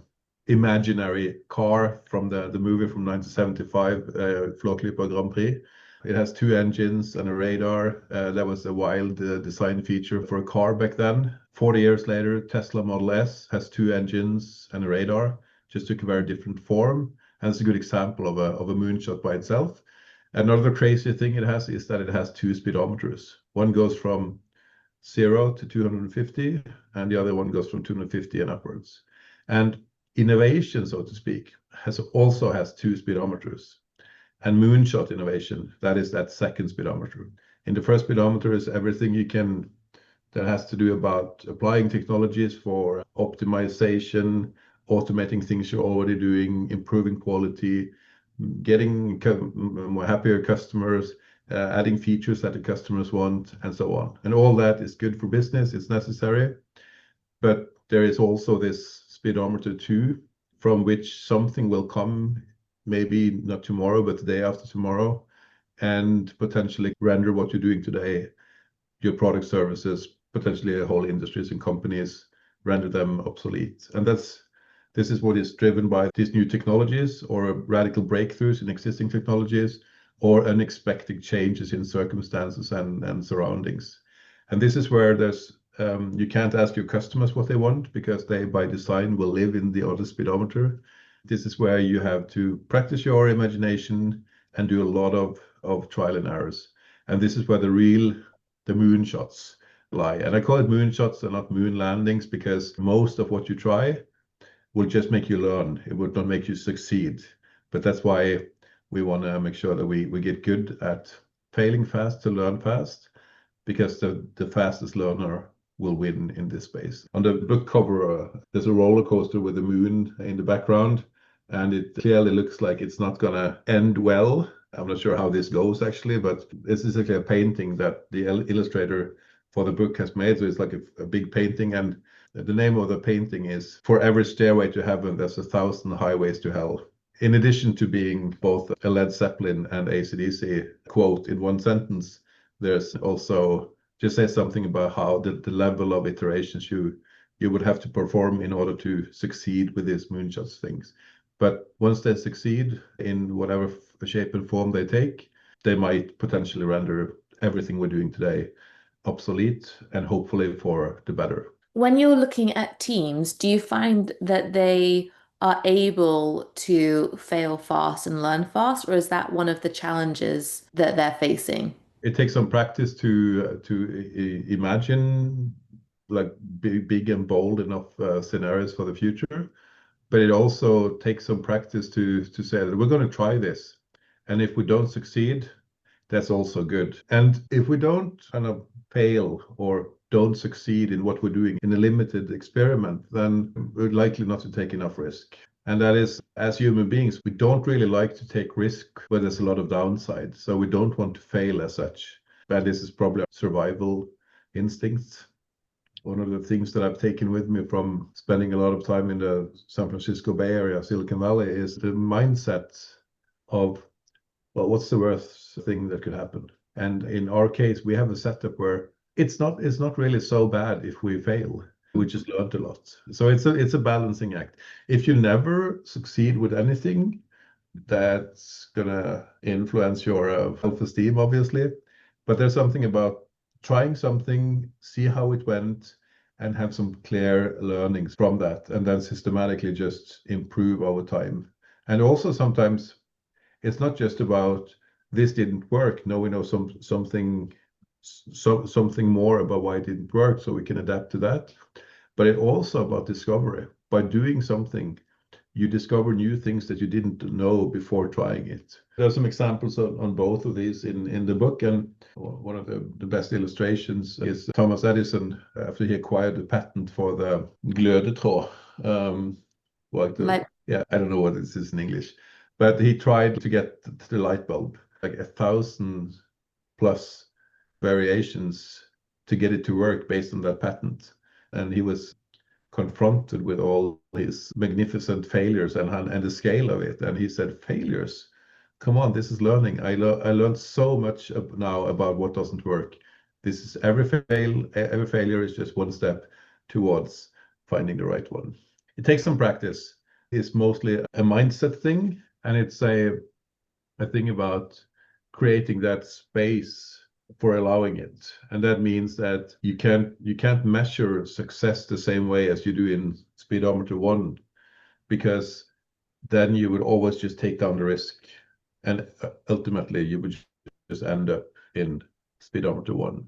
imaginary car from the movie from 1975, Flåklypa Grand Prix. It has two engines and a radar. That was a wild design feature for a car back then. 40 years later, Tesla Model S has two engines and a radar, just took a very different form. And it's a good example of a moonshot by itself. Another crazy thing it has is that it has two speedometers. One goes from 0 to 250, and the other one goes from 250 and upwards. And innovation, so to speak, also has two speedometers. And moonshot innovation, that is that second speedometer. In the first speedometer is everything that has to do about applying technologies for optimization, automating things you're already doing, improving quality, getting more happier customers, adding features that the customers want, and so on. And all that is good for business, it's necessary. But there is also this speedometer 2, from which something will come, maybe not tomorrow, but the day after tomorrow, and potentially render what you're doing today, your product services, potentially whole industries and companies, render them obsolete. And this is what is driven by these new technologies, or radical breakthroughs in existing technologies, or unexpected changes in circumstances and surroundings. And this is where there's you can't ask your customers what they want, because they by design will live in the other speedometer. This is where you have to practice your imagination and do a lot of trial and errors. And this is where the moonshots lie. And I call it moonshots and not moon landings, because most of what you try will just make you learn. It would not make you succeed. But that's why we want to make sure that we get good at failing fast to learn fast, because the fastest learner will win in this space. On the book cover, there's a roller coaster with the moon in the background, and it clearly looks like it's not going to end well. I'm not sure how this goes actually, but this is actually a painting that the illustrator for the book has made. So it's like a big painting, and the name of the painting is "For every stairway to heaven, there's 1,000 highways to hell." In addition to being both a Led Zeppelin and AC/DC quote in one sentence, there's also just say something about how the level of iterations you would have to perform in order to succeed with these moonshots things. But once they succeed in whatever shape and form they take, they might potentially render everything we're doing today obsolete, and hopefully for the better. When you're looking at teams, do you find that they are able to fail fast and learn fast, or is that one of the challenges that they're facing? It takes some practice to imagine like big and bold enough scenarios for the future, but it also takes some practice to say that we're going to try this, and if we don't succeed, that's also good. And if we don't kind of fail or don't succeed in what we're doing in a limited experiment, then we're likely not to take enough risk. And that is, as human beings, we don't really like to take risk where there's a lot of downside. So we don't want to fail as such. But this is probably survival instincts. one of the things that I've taken with me from spending a lot of time in the San Francisco Bay Area, Silicon Valley, is the mindset of, well, what's the worst thing that could happen? And in our case, we have a setup where it's not really so bad if we fail. We just learned a lot. So it's a balancing act. If you never succeed with anything, that's gonna influence your self-esteem, obviously. But there's something about trying something, see how it went, and have some clear learnings from that, and then systematically just improve over time. And also sometimes it's not just about this didn't work. No, we know something more about why it didn't work, so we can adapt to that. But it's also about discovery. By doing something, you discover new things that you didn't know before trying it. There are some examples on both of these in the book, and one of the best illustrations is Thomas Edison after he acquired the patent for the glødetråd. Yeah, I don't know what this is in English, but he tried to get the light bulb, like 1,000 plus variations to get it to work based on that patent. And he was confronted with all his magnificent failures and the scale of it. And he said, failures? Come on, this is learning. I learned so much now about what doesn't work. This is every failure is just one step towards finding the right one. It takes some practice. It's mostly a mindset thing, and it's a thing about creating that space for allowing it. And that means that you can't measure success the same way as you do in speedometer 1, because then you would always just take down the risk, and ultimately you would just end up in speedometer 1.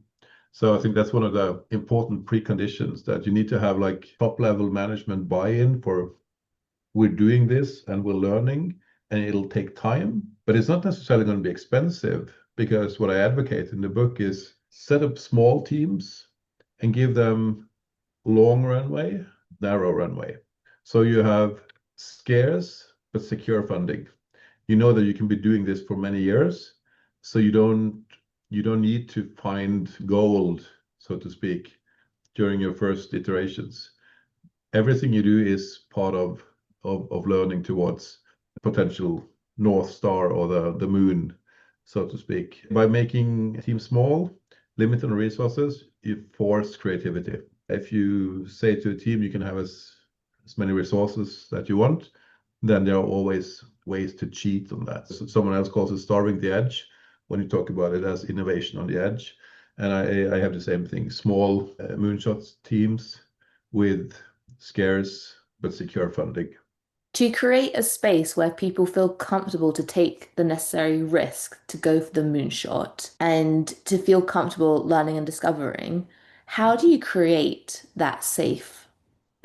So I think that's one of the important preconditions, that you need to have like top level management buy-in for, we're doing this and we're learning, and it'll take time, but it's not necessarily going to be expensive. Because what I advocate in the book is set up small teams and give them long runway, narrow runway. So you have scarce but secure funding. You know that you can be doing this for many years, so you don't need to find gold, so to speak, during your first iterations. Everything you do is part of learning towards potential North Star or the moon, so to speak. By making teams small, limited on resources, you force creativity. If you say to a team you can have as many resources that you want, then there are always ways to cheat on that. So someone else calls it starving the edge when you talk about it as innovation on the edge. And I have the same thing, small moonshot teams with scarce but secure funding. To create a space where people feel comfortable to take the necessary risk to go for the moonshot and to feel comfortable learning and discovering, how do you create that safe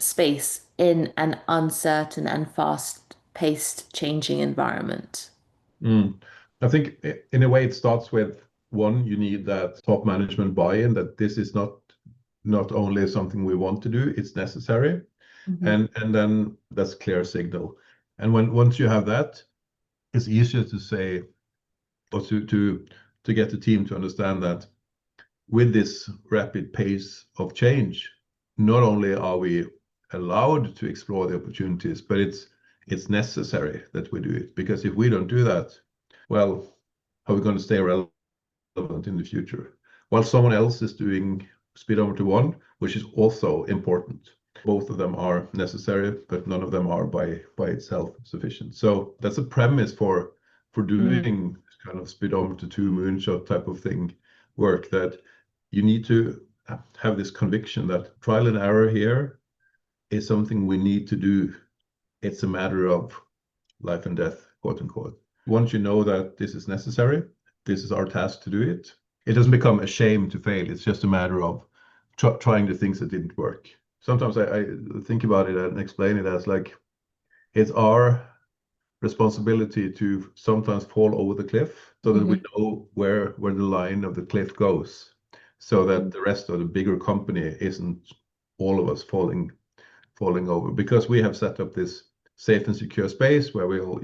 space in an uncertain and fast-paced changing environment? I think in a way it starts with, one, you need that top management buy-in, that this is not only something we want to do, it's necessary. And then that's clear signal. And once you have that, it's easier to say, or to get the team to understand that with this rapid pace of change, not only are we allowed to explore the opportunities, but it's necessary that we do it. Because if we don't do that, well, how are we going to stay relevant in the future? While someone else is doing speedometer 1, which is also important. Both of them are necessary, but none of them are by itself sufficient. So that's a premise for doing kind of speedometer 2 moonshot type of thing work, that you need to have this conviction that trial and error here is something we need to do. It's a matter of life and death, quote unquote. Once you know that this is necessary, this is our task to do it, it doesn't become a shame to fail. It's just a matter of trying the things that didn't work. Sometimes I think about it and explain it as like, it's our responsibility to sometimes fall over the cliff, so that we know where the line of the cliff goes, so that the rest of the bigger company isn't all of us falling over, because we have set up this safe and secure space where we all,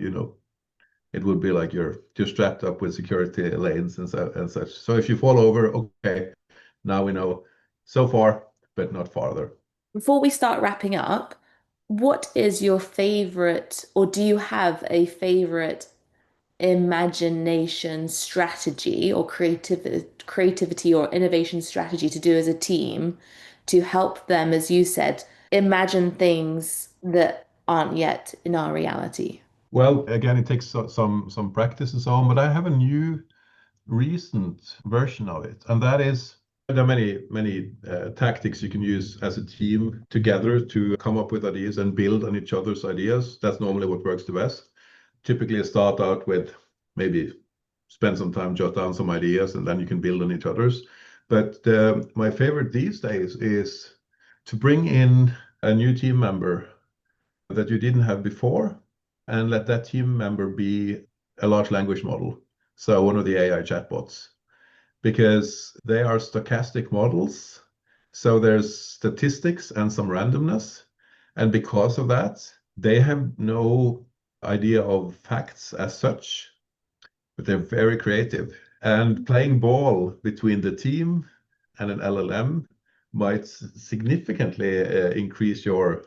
it would be like you're strapped up with security lanes and such. So if you fall over, okay, now we know, so far but not farther. Before we start wrapping up, what is your favorite, or do you have a favorite imagination strategy or creativity or innovation strategy to do as a team to help them, as you said, imagine things that aren't yet in our reality? Well, again, it takes some practice and so on, but I have a new recent version of it, and that is there are many tactics you can use as a team together to come up with ideas and build on each other's ideas. That's normally what works the best. Typically, start out with maybe spend some time, jot down some ideas, and then you can build on each other's. But my favorite these days is to bring in a new team member that you didn't have before and let that team member be a large language model. So one of the AI chatbots, because they are stochastic models. So there's statistics and some randomness. And because of that, they have no idea of facts as such, but they're very creative. And playing ball between the team and an LLM might significantly increase your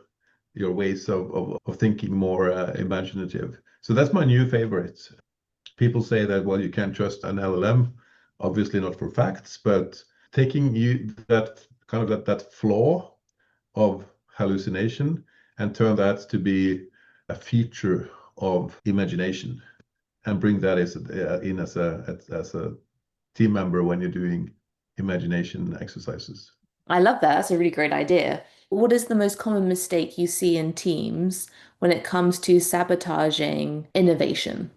ways of thinking more imaginative. So that's my new favorite. People say that, well, you can't trust an LLM, obviously not for facts, but taking that kind of that flaw of hallucination and turn that to be a feature of imagination and bring that in as a team member when you're doing imagination exercises. I love that. That's a really great idea. What is the most common mistake you see in teams when it comes to sabotaging innovation?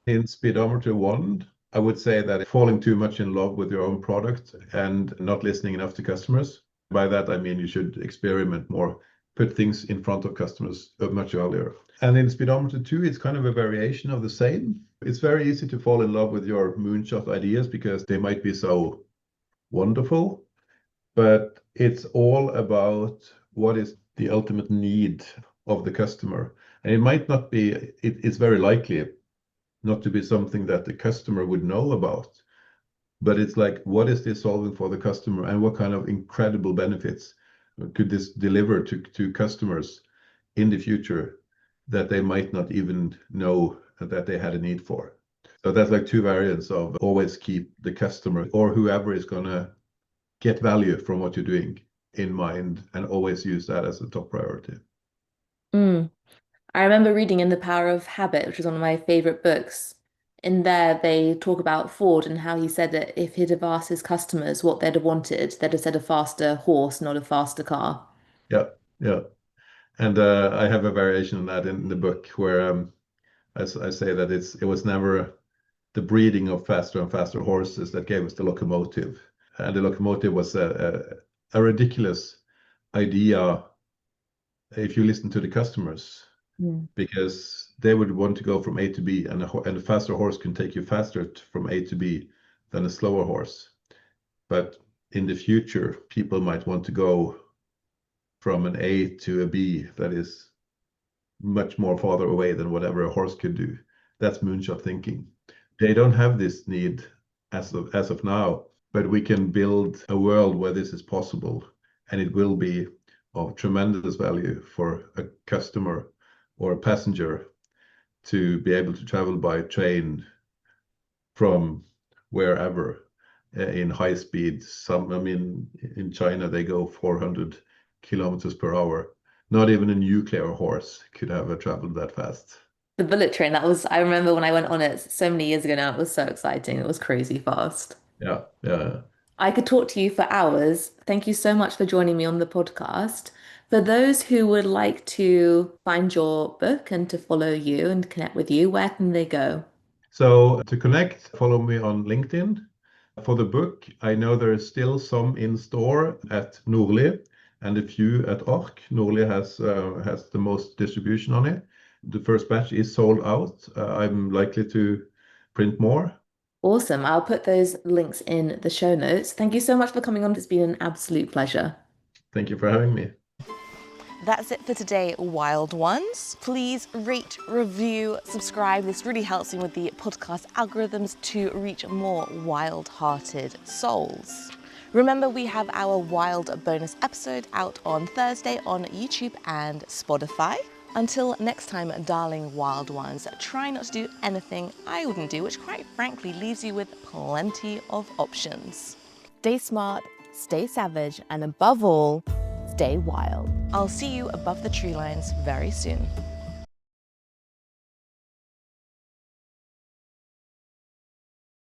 In speedometer one, I would say that falling too much in love with your own product and not listening enough to customers. By that, I mean you should experiment more, put things in front of customers much earlier. And in speedometer two, it's kind of a variation of the same. It's very easy to fall in love with your moonshot ideas because they might be so wonderful, but it's all about what is the ultimate need of the customer. And it might not be, it's very likely not to be something that the customer would know about, but it's like, what is this solving for the customer and what kind of incredible benefits could this deliver to customers in the future that they might not even know that they had a need for. So that's like two variants of always keep the customer or whoever is going to get value from what you're doing in mind and always use that as a top priority. Mm. I remember reading in The Power of Habit, which was one of my favorite books. In there, they talk about Ford and how he said that if he'd have asked his customers what they'd have wanted, they'd have said a faster horse, not a faster car. Yeah, yeah. And I have a variation on that in the book where I say that it was never the breeding of faster and faster horses that gave us the locomotive. And the locomotive was a ridiculous idea if you listen to the customers, Mm. because they would want to go from A to B, and a faster horse can take you faster from A to B than a slower horse. But in the future, people might want to go from an A to a B that is much more farther away than whatever a horse could do. That's moonshot thinking. They don't have this need as of now, but we can build a world where this is possible, and it will be of tremendous value for a customer or a passenger to be able to travel by train from wherever in high speed. I mean, in China, they go 400 kilometers per hour. Not even a nuclear horse could have traveled that fast. The bullet train, I remember when I went on it so many years ago now, it was so exciting. It was crazy fast. Yeah, yeah. I could talk to you for hours. Thank you so much for joining me on the podcast. For those who would like to find your book and to follow you and connect with you, where can they go? So to connect, follow me on LinkedIn. For the book, I know there is still some in store at Norli and a few at Ork. Norli has the most distribution on it. The first batch is sold out. I'm likely to print more. Awesome. I'll put those links in the show notes. Thank you so much for coming on. It's been an absolute pleasure. Thank you for having me. That's it for today, wild ones. Please rate, review, subscribe. This really helps me with the podcast algorithms to reach more wild-hearted souls. Remember, we have our wild bonus episode out on Thursday on YouTube and Spotify. Until next time, darling wild ones, try not to do anything I wouldn't do, which quite frankly leaves you with plenty of options. Stay smart, stay savage, and above all, stay wild. I'll see you above the tree lines very soon.